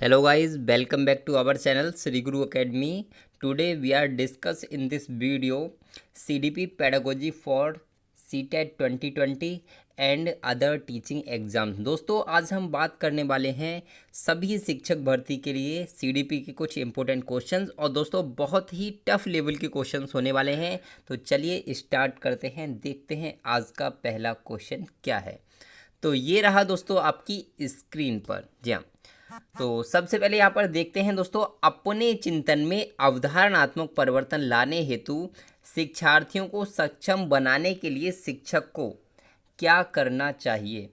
Hello guys, welcome back to our channel Sri Guru Academy. Today we are discuss in this video CDP pedagogy for CTET 2020 and other teaching exam. दोस्तों आज हम बात करने वाले हैं सभी शिक्षक भर्ती के लिए सीडीपी के कुछ इंपॉर्टेंट क्वेश्चंस और दोस्तों बहुत ही टफ लेवल के क्वेश्चंस होने वाले हैं। तो चलिए स्टार्ट करते हैं, देखते हैं आज का पहला क्वेश्चन क्या है। तो ये रहा दोस्तों आपकी स्क्रीन पर। जी हाँ, तो सबसे पहले यहाँ पर देखते हैं दोस्तों, अपने चिंतन में अवधारणात्मक परिवर्तन लाने हेतु शिक्षार्थियों को सक्षम बनाने के लिए शिक्षक को क्या करना चाहिए।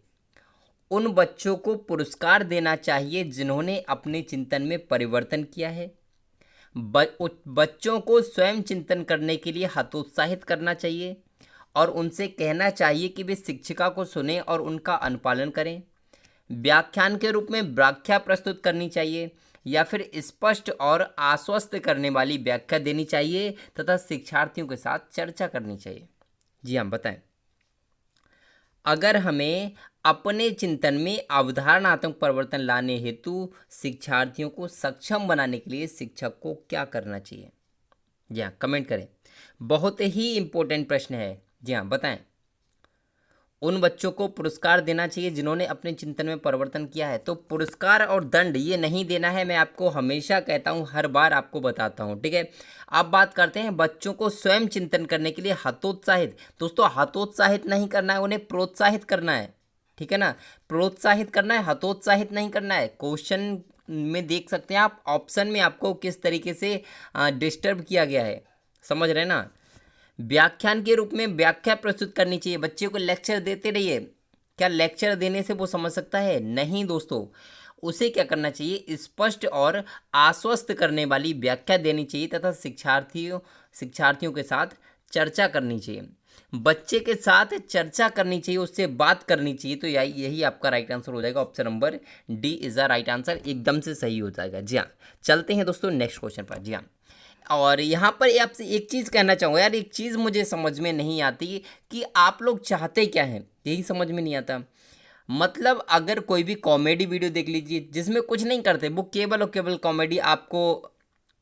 उन बच्चों को पुरस्कार देना चाहिए जिन्होंने अपने चिंतन में परिवर्तन किया है। बच्चों को स्वयं चिंतन करने के लिए हतोत्साहित करना चाहिए और उनसे कहना चाहिए कि वे शिक्षिका को सुने और उनका अनुपालन करें। व्याख्यान के रूप में व्याख्या प्रस्तुत करनी चाहिए या फिर स्पष्ट और आश्वस्त करने वाली व्याख्या देनी चाहिए तथा शिक्षार्थियों के साथ चर्चा करनी चाहिए। जी हाँ, बताएं। अगर हमें अपने चिंतन में अवधारणात्मक परिवर्तन लाने हेतु शिक्षार्थियों को सक्षम बनाने के लिए शिक्षक को क्या करना चाहिए। जी हाँ, कमेंट करें। बहुत ही इम्पोर्टेंट प्रश्न है। जी हाँ, बताएं। उन बच्चों को पुरस्कार देना चाहिए जिन्होंने अपने चिंतन में परिवर्तन किया है। तो पुरस्कार और दंड ये नहीं देना है, मैं आपको हमेशा कहता हूँ, हर बार आपको बताता हूँ, ठीक है। अब बात करते हैं बच्चों को स्वयं चिंतन करने के लिए हतोत्साहित। दोस्तों हतोत्साहित नहीं करना है, उन्हें प्रोत्साहित करना है, ठीक है ना। प्रोत्साहित करना है, हतोत्साहित नहीं करना है। क्वेश्चन में देख सकते हैं आप, ऑप्शन में आपको किस तरीके से डिस्टर्ब किया गया है, समझ रहे हैं ना। व्याख्यान के रूप में व्याख्या प्रस्तुत करनी चाहिए। बच्चे को लेक्चर देते रहिए। क्या लेक्चर देने से वो समझ सकता है? नहीं दोस्तों, उसे क्या करना चाहिए, स्पष्ट और आश्वस्त करने वाली व्याख्या देनी चाहिए तथा शिक्षार्थियों के साथ चर्चा करनी चाहिए। बच्चे के साथ चर्चा करनी चाहिए, उससे बात करनी चाहिए। तो यही आपका राइट आंसर हो जाएगा। Option number D is the right answer, एकदम से सही हो जाएगा। जी हाँ, चलते हैं दोस्तों नेक्स्ट क्वेश्चन पर। जी हाँ, और यहाँ पर आपसे एक चीज़ कहना चाहूँगा यार, एक चीज़ मुझे समझ में नहीं आती कि आप लोग चाहते क्या हैं, यही समझ में नहीं आता। मतलब अगर कोई भी कॉमेडी वीडियो देख लीजिए जिसमें कुछ नहीं करते, वो केवल और केवल कॉमेडी आपको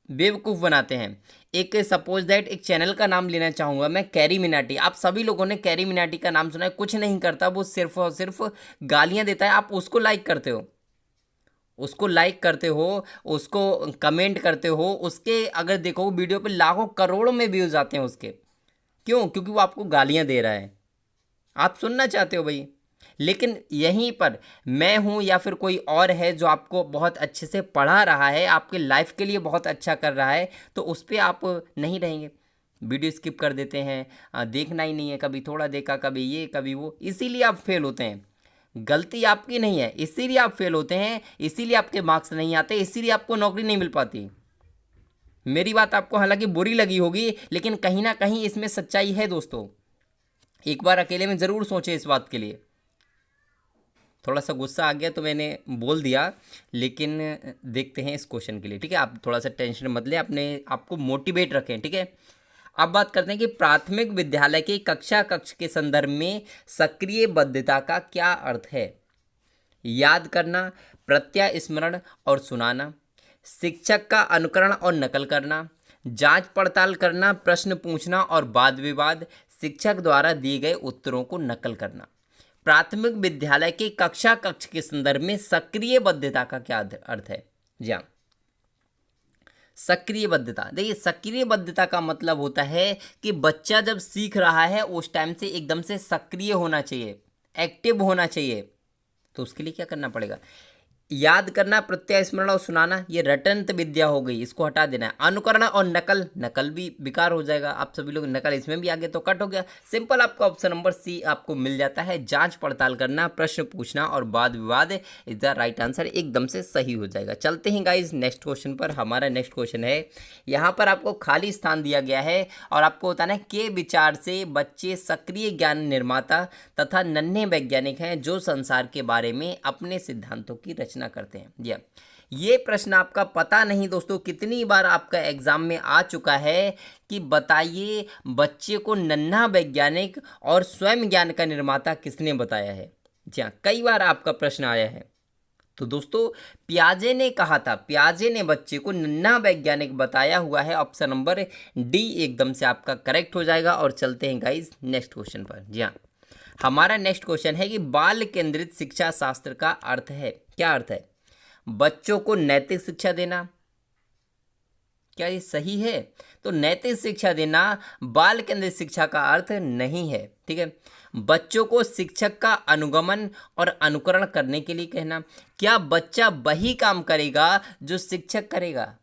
बेवकूफ़ बनाते हैं। एक सपोज दैट एक चैनल का नाम लेना चाहूँगा मैं, कैरी मिनाटी। आप सभी लोगों ने कैरी मिनाटी का नाम सुना है। कुछ नहीं करता, वो सिर्फ और सिर्फ गालियाँ देता है। आप उसको लाइक करते हो, उसको लाइक करते हो, उसको कमेंट करते हो, उसके अगर देखो वीडियो पे लाखों करोड़ों में व्यूज़ आते हैं उसके। क्यों? क्योंकि वो आपको गालियां दे रहा है, आप सुनना चाहते हो भाई। लेकिन यहीं पर मैं हूं या फिर कोई और है जो आपको बहुत अच्छे से पढ़ा रहा है, आपके लाइफ के लिए बहुत अच्छा कर रहा है, तो उस पर आप नहीं रहेंगे, वीडियो स्किप कर देते हैं। देखना ही नहीं है, कभी थोड़ा देखा, कभी ये कभी वो, इसीलिए आप फेल होते हैं। गलती आपकी नहीं है, इसीलिए आप फेल होते हैं, इसीलिए आपके मार्क्स नहीं आते, इसीलिए आपको नौकरी नहीं मिल पाती। मेरी बात आपको हालांकि बुरी लगी होगी, लेकिन कहीं ना कहीं इसमें सच्चाई है दोस्तों। एक बार अकेले में ज़रूर सोचें इस बात के लिए। थोड़ा सा गुस्सा आ गया तो मैंने बोल दिया, लेकिन देखते हैं इस क्वेश्चन के लिए, ठीक है। आप थोड़ा सा टेंशन मत लें, अपने आपको मोटिवेट रखें, ठीक है। अब बात करते हैं कि प्राथमिक विद्यालय के कक्षा कक्ष के संदर्भ में सक्रिय बद्धता का क्या अर्थ है। याद करना, प्रत्यय स्मरण और सुनाना, शिक्षक का अनुकरण और नकल करना, जांच पड़ताल करना, प्रश्न पूछना और वाद विवाद, शिक्षक द्वारा दिए गए उत्तरों को नकल करना। प्राथमिक विद्यालय के कक्षा कक्ष के संदर्भ में सक्रिय बद्धता का क्या अर्थ है। जी हाँ, सक्रिय बद्धता, देखिए सक्रिय बद्धता का मतलब होता है कि बच्चा जब सीख रहा है उस टाइम से एकदम से सक्रिय होना चाहिए, एक्टिव होना चाहिए। तो उसके लिए क्या करना पड़ेगा, याद करना, प्रत्यय स्मरण और सुनाना, ये रटंत विद्या हो गई, इसको हटा देना है। अनुकरण और नकल, नकल भी बेकार हो जाएगा, आप सभी लोग नकल इसमें भी आगे तो कट हो गया। सिंपल आपका ऑप्शन नंबर सी आपको मिल जाता है। जांच पड़ताल करना, प्रश्न पूछना और वाद विवाद इज द राइट आंसर, एकदम से सही हो जाएगा। चलते हैं गाइज नेक्स्ट क्वेश्चन पर। हमारा नेक्स्ट क्वेश्चन है, यहाँ पर आपको खाली स्थान दिया गया है और आपको बताना है के विचार से बच्चे सक्रिय ज्ञान निर्माता तथा नन्हे वैज्ञानिक हैं जो संसार के बारे में अपने सिद्धांतों की रचना करते हैं। ये प्रश्न आपका पता नहीं दोस्तों कितनी बार आपका एग्जाम में आ चुका है कि बताइए बच्चे को नन्हा वैज्ञानिक और स्वयं ज्ञान का निर्माता किसने बताया है। जी हाँ, कई बार आपका प्रश्न आया है। तो दोस्तों पियाजे ने कहा था, पियाजे ने बच्चे को नन्हा वैज्ञानिक बताया हुआ है। ऑप्शन नंबर डी एकदम से आपका करेक्ट हो जाएगा। और चलते हैं गाइस नेक्स्ट क्वेश्चन पर। जी हाँ, हमारा नेक्स्ट क्वेश्चन है कि बाल केंद्रित शिक्षा शास्त्र का अर्थ है, क्या अर्थ है? बच्चों को नैतिक शिक्षा देना, क्या ये सही है? तो नैतिक शिक्षा देना बाल केंद्रित शिक्षा का अर्थ नहीं है, ठीक है। बच्चों को शिक्षक का अनुगमन और अनुकरण करने के लिए कहना, क्या बच्चा वही काम करेगा जो शिक्षक करेगा?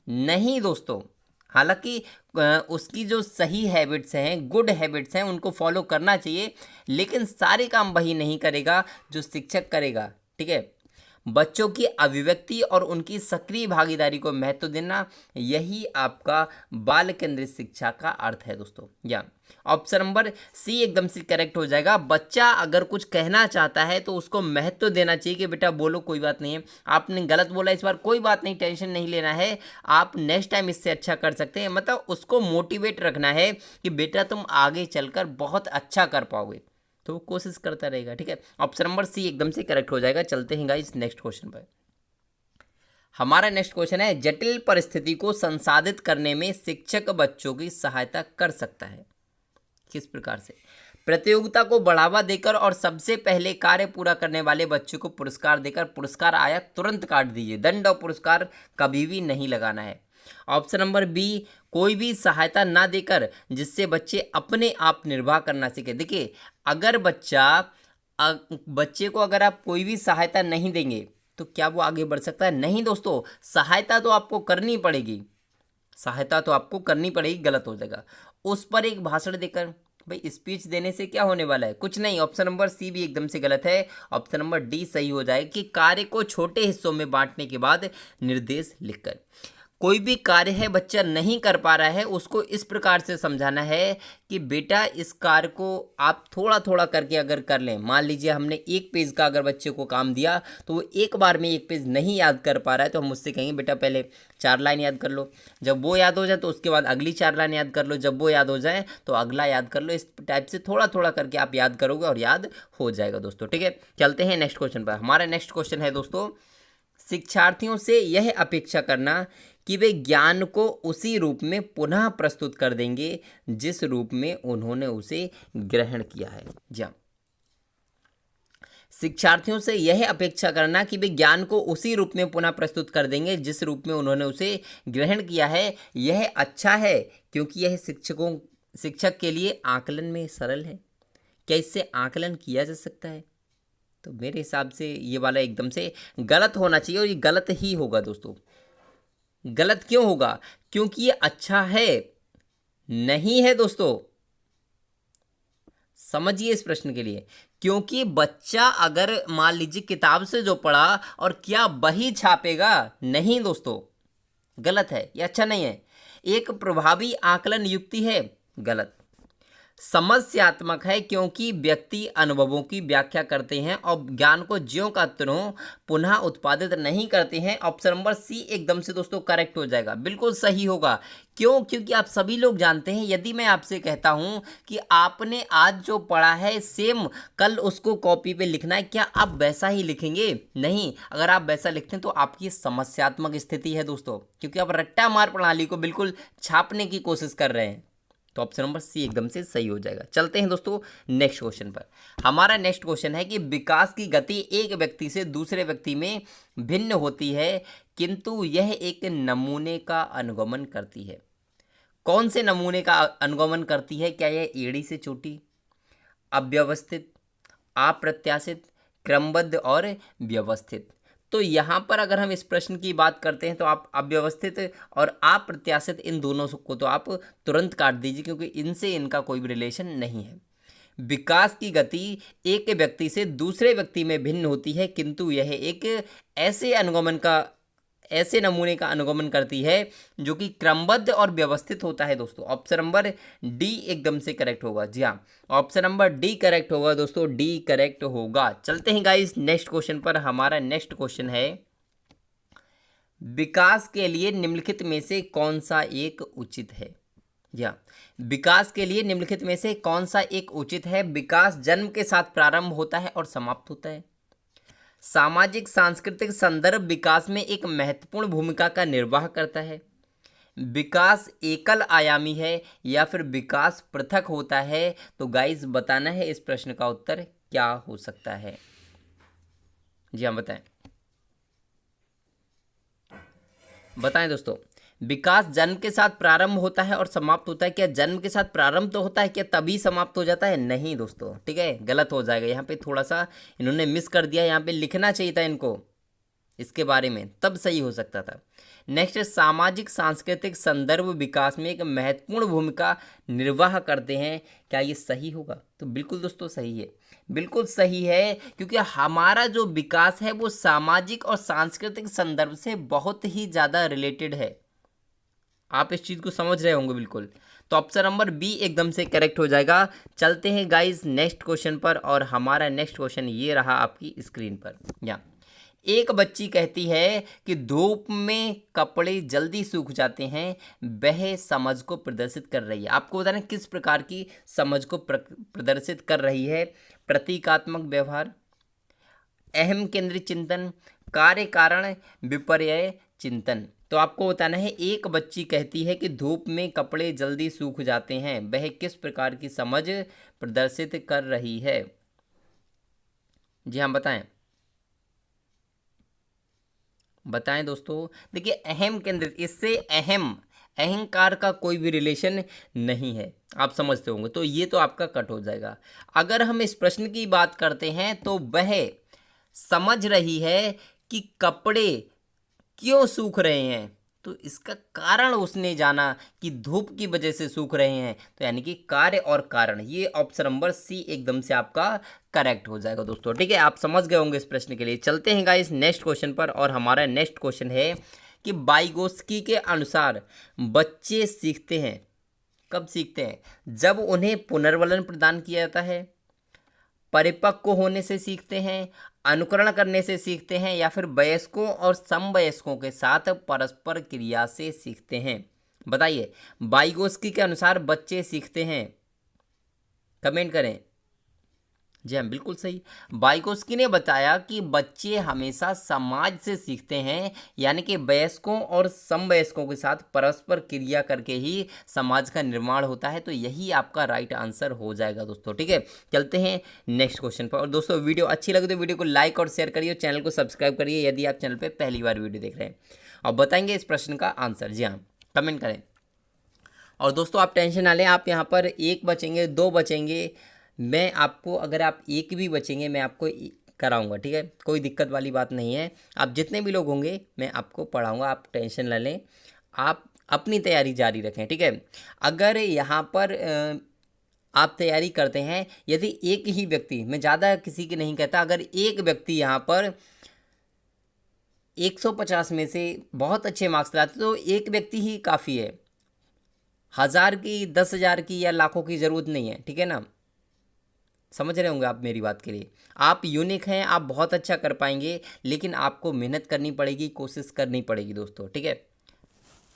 नहीं दोस्तों, हालांकि उसकी जो सही हैबिट्स हैं, गुड हैबिट्स हैं, उनको फॉलो करना चाहिए, लेकिन सारे काम वही नहीं करेगा जो शिक्षक करेगा, ठीक है। बच्चों की अभिव्यक्ति और उनकी सक्रिय भागीदारी को महत्व देना, यही आपका बाल केंद्रित शिक्षा का अर्थ है दोस्तों। या ऑप्शन नंबर सी एकदम से करेक्ट हो जाएगा। बच्चा अगर कुछ कहना चाहता है तो उसको महत्व देना चाहिए कि बेटा बोलो, कोई बात नहीं है, आपने गलत बोला इस बार, कोई बात नहीं, टेंशन नहीं लेना है, आप नेक्स्ट टाइम इससे अच्छा कर सकते हैं। मतलब उसको मोटिवेट रखना है कि बेटा तुम आगे चलकर बहुत अच्छा कर पाओगे, तो वो कोशिश करता रहेगा, ठीक है। ऑप्शन नंबर सी एकदम से करेक्ट हो जाएगा। चलते हैं गाइस नेक्स्ट क्वेश्चन पर। हमारा नेक्स्ट क्वेश्चन है, जटिल परिस्थिति को संसाधित करने में शिक्षक बच्चों की सहायता कर सकता है, किस प्रकार से? प्रतियोगिता को बढ़ावा देकर और सबसे पहले कार्य पूरा करने वाले बच्चों को पुरस्कार देकर, पुरस्कार आया तुरंत काट दीजिए, दंड और पुरस्कार कभी भी नहीं लगाना है। ऑप्शन नंबर बी, कोई भी सहायता ना देकर जिससे बच्चे अपने आप निर्वाह करना सीखे। देखिए, अगर बच्चे को अगर आप कोई भी सहायता नहीं देंगे तो क्या वो आगे बढ़ सकता है? नहीं दोस्तों, सहायता तो आपको करनी पड़ेगी, सहायता तो आपको करनी पड़ेगी, गलत हो जाएगा। उस पर एक भाषण देकर, भाई स्पीच देने से क्या होने वाला है? कुछ नहीं। ऑप्शन नंबर सी भी एकदम से गलत है। ऑप्शन नंबर डी सही हो जाएगा कि कार्य को छोटे हिस्सों में बांटने के बाद निर्देश लिखकर। कोई भी कार्य है बच्चा नहीं कर पा रहा है, उसको इस प्रकार से समझाना है कि बेटा इस कार्य को आप थोड़ा थोड़ा करके अगर कर लें, मान लीजिए हमने एक पेज का अगर बच्चे को काम दिया तो वो एक बार में एक पेज नहीं याद कर पा रहा है, तो हम उससे कहेंगे बेटा पहले 4 लाइन याद कर लो, जब वो याद हो जाए तो उसके बाद अगली 4 लाइन याद कर लो, जब वो याद हो जाए तो अगला याद कर लो। इस टाइप से थोड़ा थोड़ा करके आप याद करोगे और याद हो जाएगा दोस्तों, ठीक है। चलते हैं नेक्स्ट क्वेश्चन पर। हमारा नेक्स्ट क्वेश्चन है दोस्तों, शिक्षार्थियों से यह अपेक्षा करना कि वे ज्ञान को उसी रूप में पुनः प्रस्तुत कर देंगे जिस रूप में उन्होंने उसे ग्रहण किया है। जी हाँ, शिक्षार्थियों से यह अपेक्षा करना कि वे ज्ञान को उसी रूप में पुनः प्रस्तुत कर देंगे जिस रूप में उन्होंने उसे ग्रहण किया है, यह अच्छा है क्योंकि यह शिक्षक के लिए आकलन में सरल है। क्या इससे आकलन किया जा सकता है? तो मेरे हिसाब से ये वाला एकदम से गलत होना चाहिए, और ये गलत ही होगा दोस्तों। गलत क्यों होगा? क्योंकि ये अच्छा है, नहीं है दोस्तों। समझिए इस प्रश्न के लिए, क्योंकि बच्चा अगर मान लीजिए किताब से जो पढ़ा और क्या वही छापेगा? नहीं दोस्तों, गलत है, ये अच्छा नहीं है। एक प्रभावी आकलन युक्ति है, गलत। समस्यात्मक है क्योंकि व्यक्ति अनुभवों की व्याख्या करते हैं और ज्ञान को ज्यों का त्यों पुनः उत्पादित नहीं करते हैं। ऑप्शन नंबर सी एकदम से दोस्तों करेक्ट हो जाएगा, बिल्कुल सही होगा। क्यों? क्योंकि आप सभी लोग जानते हैं, यदि मैं आपसे कहता हूं कि आपने आज जो पढ़ा है सेम कल उसको कॉपी पे लिखना है, क्या आप वैसा ही लिखेंगे? नहीं। अगर आप वैसा लिखते हैं तो आपकी समस्यात्मक स्थिति है दोस्तों, क्योंकि आप रट्टा मार प्रणाली को बिल्कुल छापने की कोशिश कर रहे हैं। तो ऑप्शन नंबर सी एकदम से सही हो जाएगा। चलते हैं दोस्तों नेक्स्ट क्वेश्चन पर। हमारा नेक्स्ट क्वेश्चन है कि विकास की गति एक व्यक्ति से दूसरे व्यक्ति में भिन्न होती है किंतु यह एक नमूने का अनुगमन करती है। कौन से नमूने का अनुगमन करती है? क्या यह एड़ी से चोटी, अव्यवस्थित, अप्रत्याशित, क्रमबद्ध और व्यवस्थित? तो यहाँ पर अगर हम इस प्रश्न की बात करते हैं तो आप अव्यवस्थित और अप्रत्याशित इन दोनों को तो आप तुरंत काट दीजिए, क्योंकि इनसे इनका कोई भी रिलेशन नहीं है। विकास की गति एक व्यक्ति से दूसरे व्यक्ति में भिन्न होती है किंतु यह एक ऐसे नमूने का अनुगमन करती है जो कि क्रमबद्ध और व्यवस्थित होता है दोस्तों। ऑप्शन नंबर डी एकदम से करेक्ट होगा। जी हाँ, ऑप्शन नंबर डी करेक्ट होगा दोस्तों, डी करेक्ट होगा। चलते हैं गाइस नेक्स्ट क्वेश्चन पर। हमारा नेक्स्ट क्वेश्चन है, विकास के लिए निम्नलिखित में से कौन सा एक उचित है? जी हाँ, विकास के लिए निम्नलिखित में से कौन सा एक उचित है? विकास जन्म के साथ प्रारंभ होता है और समाप्त होता है। सामाजिक सांस्कृतिक संदर्भ विकास में एक महत्वपूर्ण भूमिका का निर्वाह करता है। विकास एकल आयामी है या फिर विकास पृथक होता है? तो गाइस बताना है इस प्रश्न का उत्तर क्या हो सकता है। जी हाँ, बताएं बताएं दोस्तों। विकास जन्म के साथ प्रारंभ होता है और समाप्त होता है। क्या जन्म के साथ प्रारंभ तो होता है, क्या तभी समाप्त हो जाता है? नहीं दोस्तों, ठीक है, गलत हो जाएगा। यहाँ पे थोड़ा सा इन्होंने मिस कर दिया, यहाँ पे लिखना चाहिए था इनको इसके बारे में, तब सही हो सकता था। नेक्स्ट, सामाजिक सांस्कृतिक संदर्भ विकास में एक महत्वपूर्ण भूमिका निर्वाह करते हैं। क्या ये सही होगा? तो बिल्कुल दोस्तों सही है, बिल्कुल सही है, क्योंकि हमारा जो विकास है वो सामाजिक और सांस्कृतिक संदर्भ से बहुत ही ज़्यादा रिलेटेड है। आप इस चीज़ को समझ रहे होंगे बिल्कुल। तो ऑप्शन नंबर बी एकदम से करेक्ट हो जाएगा। चलते हैं गाइस नेक्स्ट क्वेश्चन पर, और हमारा नेक्स्ट क्वेश्चन ये रहा आपकी स्क्रीन पर। यहाँ एक बच्ची कहती है कि धूप में कपड़े जल्दी सूख जाते हैं, वह समझ को प्रदर्शित कर रही है। आपको बताना किस प्रकार की समझ को प्रदर्शित कर रही है? प्रतीकात्मक व्यवहार, अहम केंद्रित चिंतन, कार्य कारण विपर्यय चिंतन। तो आपको बताना है एक बच्ची कहती है कि धूप में कपड़े जल्दी सूख जाते हैं, वह किस प्रकार की समझ प्रदर्शित कर रही है? जी हाँ, बताएं बताएं दोस्तों। देखिए अहम केंद्रित, इससे अहंकार का कोई भी रिलेशन नहीं है, आप समझते होंगे। तो ये तो आपका कट हो जाएगा। अगर हम इस प्रश्न की बात करते हैं तो वह समझ रही है कि कपड़े क्यों सूख रहे हैं, तो इसका कारण उसने जाना कि धूप की वजह से सूख रहे हैं। तो यानी कि कार्य और कारण, ये ऑप्शन नंबर सी एकदम से आपका करेक्ट हो जाएगा दोस्तों। ठीक है, आप समझ गए होंगे इस प्रश्न के लिए। चलते हैं गाइस नेक्स्ट क्वेश्चन पर, और हमारा नेक्स्ट क्वेश्चन है कि वाइगोत्स्की के अनुसार बच्चे सीखते हैं, कब सीखते हैं? जब उन्हें पुनर्वलन प्रदान किया जाता है, परिपक्व होने से सीखते हैं, अनुकरण करने से सीखते हैं, या फिर वयस्कों और समवयस्कों के साथ परस्पर क्रिया से सीखते हैं? बताइए, वाइगोत्स्की के अनुसार बच्चे सीखते हैं, कमेंट करें। जी हाँ, बिल्कुल सही। वाइगोत्स्की ने बताया कि बच्चे हमेशा समाज से सीखते हैं, यानी कि वयस्कों और समवयस्कों के साथ परस्पर क्रिया करके ही समाज का निर्माण होता है। तो यही आपका राइट आंसर हो जाएगा दोस्तों। ठीक है, चलते हैं नेक्स्ट क्वेश्चन पर। और दोस्तों वीडियो अच्छी लगे तो वीडियो को लाइक और शेयर करिए, चैनल को सब्सक्राइब करिए यदि आप चैनल पर पहली बार वीडियो देख रहे हैं, और बताएंगे इस प्रश्न का आंसर। जी हाँ, कमेंट करें। और दोस्तों आप टेंशन ना लें, आप यहाँ पर एक बचेंगे, दो बचेंगे, मैं आपको, अगर आप एक भी बचेंगे मैं आपको कराऊंगा। ठीक है, कोई दिक्कत वाली बात नहीं है। आप जितने भी लोग होंगे मैं आपको पढ़ाऊंगा, आप टेंशन ना लें, आप अपनी तैयारी जारी रखें। ठीक है, अगर यहाँ पर आप तैयारी करते हैं, यदि एक ही व्यक्ति, मैं ज़्यादा किसी की नहीं कहता, अगर एक व्यक्ति यहाँ पर 150 में से बहुत अच्छे मार्क्स लाते तो एक व्यक्ति ही काफ़ी है, 1000 की, 10,000 की या लाखों की ज़रूरत नहीं है। ठीक है ना, समझ रहे होंगे आप मेरी बात के लिए। आप यूनिक हैं, आप बहुत अच्छा कर पाएंगे, लेकिन आपको मेहनत करनी पड़ेगी, कोशिश करनी पड़ेगी दोस्तों। ठीक है,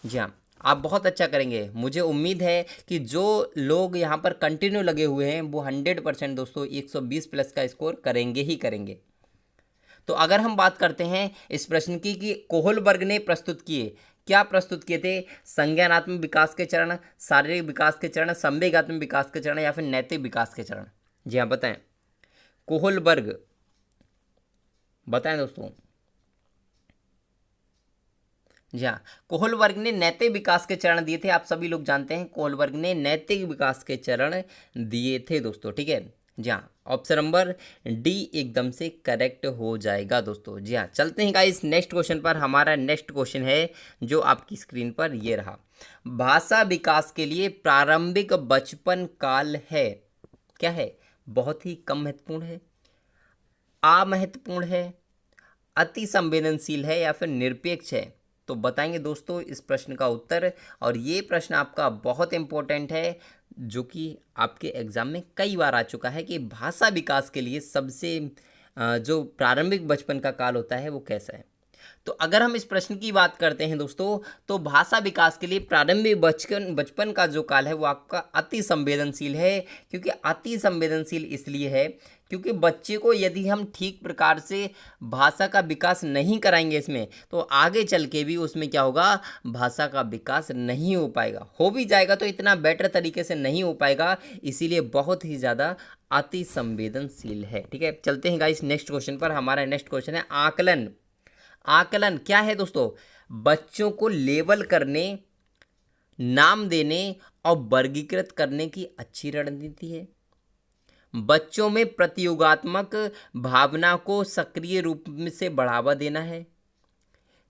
जी हाँ, आप बहुत अच्छा करेंगे। मुझे उम्मीद है कि जो लोग यहाँ पर कंटिन्यू लगे हुए हैं वो 100% दोस्तों 120 प्लस का स्कोर करेंगे ही करेंगे। तो अगर हम बात करते हैं इस प्रश्न की कि कोहलबर्ग ने प्रस्तुत किए, क्या प्रस्तुत किए थे? संज्ञानात्मक विकास के चरण, शारीरिक विकास के चरण, संवेगात्मक विकास के चरण, या फिर नैतिक विकास के चरण? जी हाँ, बताएं। कोहलबर्ग, बताएं दोस्तों। जी हाँ, कोहलबर्ग ने नैतिक विकास के चरण दिए थे। आप सभी लोग जानते हैं कोहलबर्ग ने नैतिक विकास के चरण दिए थे दोस्तों। ठीक है, जी हाँ, ऑप्शन नंबर डी एकदम से करेक्ट हो जाएगा दोस्तों। जी हाँ, चलते हैं गाइस नेक्स्ट क्वेश्चन पर। हमारा नेक्स्ट क्वेश्चन है जो आपकी स्क्रीन पर ये रहा। भाषा विकास के लिए प्रारंभिक बचपन काल है, क्या है? बहुत ही कम महत्वपूर्ण है, अमहत्वपूर्ण है, अति संवेदनशील है, या फिर निरपेक्ष है? तो बताएंगे दोस्तों इस प्रश्न का उत्तर। और ये प्रश्न आपका बहुत इंपॉर्टेंट है, जो कि आपके एग्जाम में कई बार आ चुका है कि भाषा विकास के लिए सबसे जो प्रारंभिक बचपन का काल होता है वो कैसा है। तो अगर हम इस प्रश्न की बात करते हैं दोस्तों, तो भाषा विकास के लिए प्रारंभिक बचपन का जो काल है वो आपका अति संवेदनशील है। क्योंकि अति संवेदनशील इसलिए है क्योंकि बच्चे को यदि हम ठीक प्रकार से भाषा का विकास नहीं कराएंगे इसमें, तो आगे चल के भी उसमें क्या होगा, भाषा का विकास नहीं हो पाएगा। हो भी जाएगा तो इतना बेटर तरीके से नहीं हो पाएगा, इसीलिए बहुत ही ज़्यादा अति संवेदनशील है। ठीक है, चलते हैं गाइस नेक्स्ट क्वेश्चन पर। हमारा नेक्स्ट क्वेश्चन है आकलन। आकलन क्या है दोस्तों? बच्चों को लेबल करने, नाम देने और वर्गीकृत करने की अच्छी रणनीति है। बच्चों में प्रतियोगात्मक भावना को सक्रिय रूप से बढ़ावा देना है।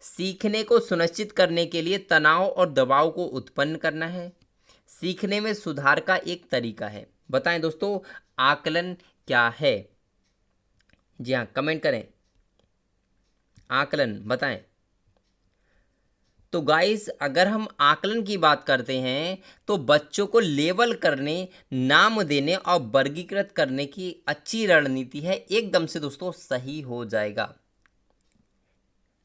सीखने को सुनिश्चित करने के लिए तनाव और दबाव को उत्पन्न करना है। सीखने में सुधार का एक तरीका है। बताएं दोस्तों, आकलन क्या है? जी हाँ, कमेंट करें, आकलन बताएं। तो गाइस, अगर हम आकलन की बात करते हैं तो बच्चों को लेबल करने, नाम देने और वर्गीकृत करने की अच्छी रणनीति है। एकदम से दोस्तों सही हो जाएगा।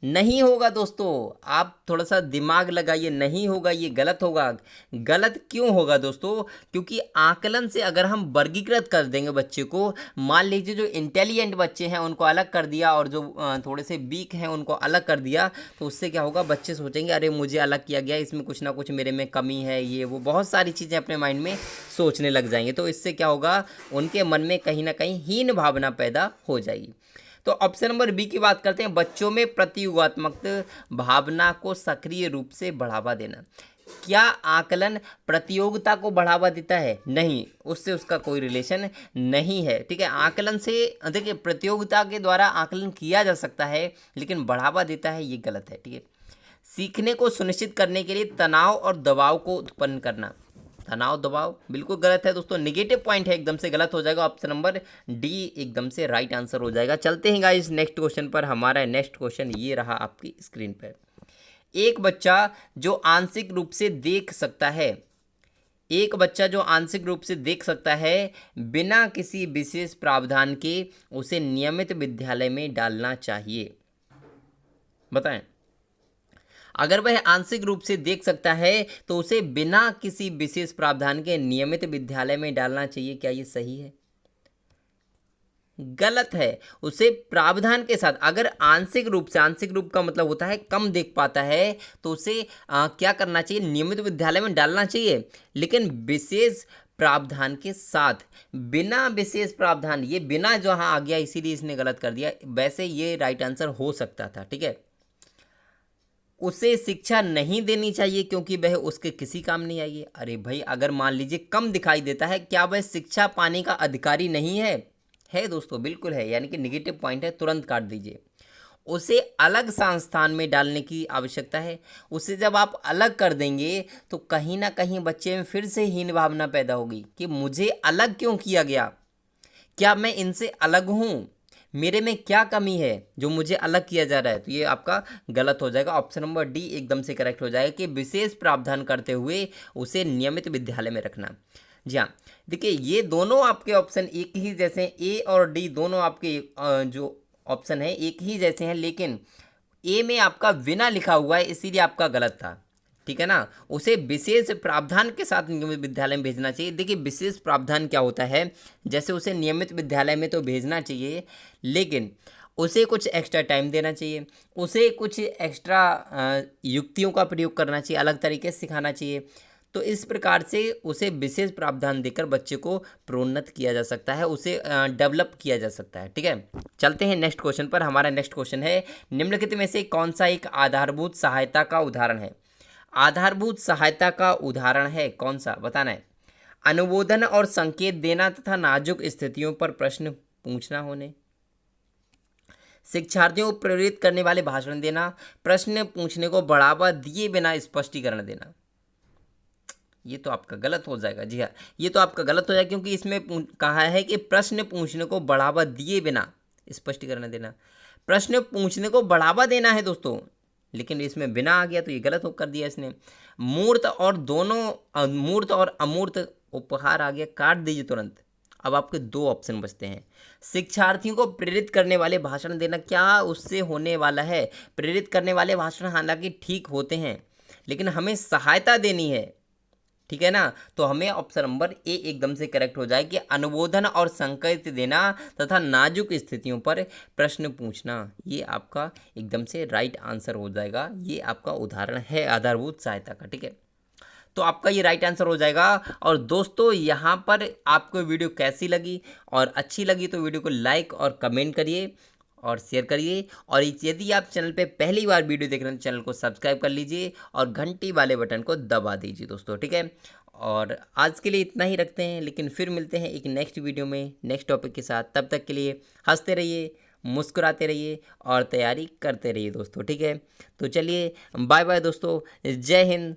नहीं होगा दोस्तों, आप थोड़ा सा दिमाग लगाइए, नहीं होगा, ये गलत होगा। गलत क्यों होगा दोस्तों? क्योंकि आकलन से अगर हम वर्गीकृत कर देंगे बच्चे को, मान लीजिए जो इंटेलिजेंट बच्चे हैं उनको अलग कर दिया और जो थोड़े से वीक हैं उनको अलग कर दिया, तो उससे क्या होगा, बच्चे सोचेंगे अरे मुझे अलग किया गया, इसमें कुछ ना कुछ मेरे में कमी है, ये वो बहुत सारी चीज़ें अपने माइंड में सोचने लग जाएंगे। तो इससे क्या होगा, उनके मन में कहीं ना कहीं हीन भावना पैदा हो जाएगी। तो ऑप्शन नंबर बी की बात करते हैं, बच्चों में प्रतियोगात्मक भावना को सक्रिय रूप से बढ़ावा देना। क्या आकलन प्रतियोगिता को बढ़ावा देता है? नहीं, उससे उसका कोई रिलेशन नहीं है। ठीक है, आकलन से देखिए प्रतियोगिता के द्वारा आकलन किया जा सकता है, लेकिन बढ़ावा देता है ये गलत है। ठीक है, सीखने को सुनिश्चित करने के लिए तनाव और दबाव को उत्पन्न करना। तनाव दबाव बिल्कुल गलत है दोस्तों, नेगेटिव पॉइंट है, एकदम से गलत हो जाएगा। ऑप्शन नंबर डी एकदम से राइट आंसर हो जाएगा। चलते हैं गाइस नेक्स्ट क्वेश्चन पर। हमारा नेक्स्ट क्वेश्चन ये रहा आपकी स्क्रीन पर। एक बच्चा जो आंशिक रूप से देख सकता है, एक बच्चा जो आंशिक रूप से देख सकता है बिना किसी विशेष प्रावधान के, उसे नियमित विद्यालय में डालना चाहिए। बताएं, अगर वह आंशिक रूप से देख सकता है तो उसे बिना किसी विशेष प्रावधान के नियमित विद्यालय में डालना चाहिए। क्या ये सही है? गलत है। उसे प्रावधान के साथ, अगर आंशिक रूप से, आंशिक रूप का मतलब होता है कम देख पाता है, तो उसे क्या करना चाहिए, नियमित विद्यालय में डालना चाहिए, लेकिन विशेष प्रावधान के साथ। बिना विशेष प्रावधान, ये बिना जो हाँ आ गया इसीलिए इसने गलत कर दिया, वैसे ये राइट आंसर हो सकता था। ठीक है, उसे शिक्षा नहीं देनी चाहिए क्योंकि वह उसके किसी काम नहीं आई है। अरे भाई, अगर मान लीजिए कम दिखाई देता है, क्या वह शिक्षा पाने का अधिकारी नहीं है? है दोस्तों, बिल्कुल है, यानी कि नेगेटिव पॉइंट है, तुरंत काट दीजिए। उसे अलग संस्थान में डालने की आवश्यकता है। उसे जब आप अलग कर देंगे तो कहीं ना कहीं बच्चे में फिर से हीन भावना पैदा होगी कि मुझे अलग क्यों किया गया, क्या मैं इनसे अलग हूँ, मेरे में क्या कमी है जो मुझे अलग किया जा रहा है। तो ये आपका गलत हो जाएगा। ऑप्शन नंबर डी एकदम से करेक्ट हो जाएगा कि विशेष प्रावधान करते हुए उसे नियमित विद्यालय में रखना। जी हाँ, देखिए ये दोनों आपके ऑप्शन एक ही जैसे हैं, ए और डी दोनों आपके जो ऑप्शन है एक ही जैसे हैं, लेकिन ए में आपका बिना लिखा हुआ है इसीलिए आपका गलत था। ठीक है ना, उसे विशेष प्रावधान के साथ नियमित विद्यालय में भेजना चाहिए। देखिए विशेष प्रावधान क्या होता है, जैसे उसे नियमित विद्यालय में तो भेजना चाहिए, लेकिन उसे कुछ एक्स्ट्रा टाइम देना चाहिए, उसे कुछ एक्स्ट्रा युक्तियों का प्रयोग करना चाहिए, अलग तरीके से सिखाना चाहिए। तो इस प्रकार से उसे विशेष प्रावधान देकर बच्चे को प्रोन्नत किया जा सकता है, उसे डेवलप किया जा सकता है। ठीक है, चलते हैं नेक्स्ट क्वेश्चन पर। हमारा नेक्स्ट क्वेश्चन है, निम्नलिखित में से कौन सा एक आधारभूत सहायता का उदाहरण है? आधारभूत सहायता का उदाहरण है कौन सा, बताना है। अनुमोदन और संकेत देना तथा नाजुक स्थितियों पर प्रश्न पूछना होने, शिक्षार्थियों को प्रेरित करने वाले भाषण देना, प्रश्न पूछने को बढ़ावा दिए बिना स्पष्टीकरण देना। ये तो आपका गलत हो जाएगा। जी हाँ, ये तो आपका गलत हो जाएगा क्योंकि इसमें कहा है कि प्रश्न पूछने को बढ़ावा दिए बिना स्पष्टीकरण देना। प्रश्न पूछने को बढ़ावा देना है दोस्तों, लेकिन इसमें बिना आ गया तो ये गलत कर दिया इसने। मूर्त और दोनों मूर्त और अमूर्त उपहार आ गया, काट दीजिए तुरंत। अब आपके दो ऑप्शन बचते हैं। शिक्षार्थियों को प्रेरित करने वाले भाषण देना, क्या उससे होने वाला है? प्रेरित करने वाले भाषण हालांकि ठीक होते हैं, लेकिन हमें सहायता देनी है। ठीक है ना। तो हमें ऑप्शन नंबर ए एकदम से करेक्ट हो जाए कि अनुबोधन और संकेत देना तथा नाजुक स्थितियों पर प्रश्न पूछना, ये आपका एकदम से राइट आंसर हो जाएगा। ये आपका उदाहरण है आधारभूत सहायता का, ठीक है। तो आपका ये राइट आंसर हो जाएगा। और दोस्तों यहाँ पर आपको वीडियो कैसी लगी, और अच्छी लगी तो वीडियो को लाइक और कमेंट करिए और शेयर करिए। और यदि आप चैनल पे पहली बार वीडियो देख रहे हैं तो चैनल को सब्सक्राइब कर लीजिए और घंटी वाले बटन को दबा दीजिए दोस्तों, ठीक है। और आज के लिए इतना ही रखते हैं, लेकिन फिर मिलते हैं एक नेक्स्ट वीडियो में नेक्स्ट टॉपिक के साथ। तब तक के लिए हंसते रहिए, मुस्कुराते रहिए और तैयारी करते रहिए दोस्तों, ठीक है। तो चलिए बाय बाय दोस्तों, जय हिंद।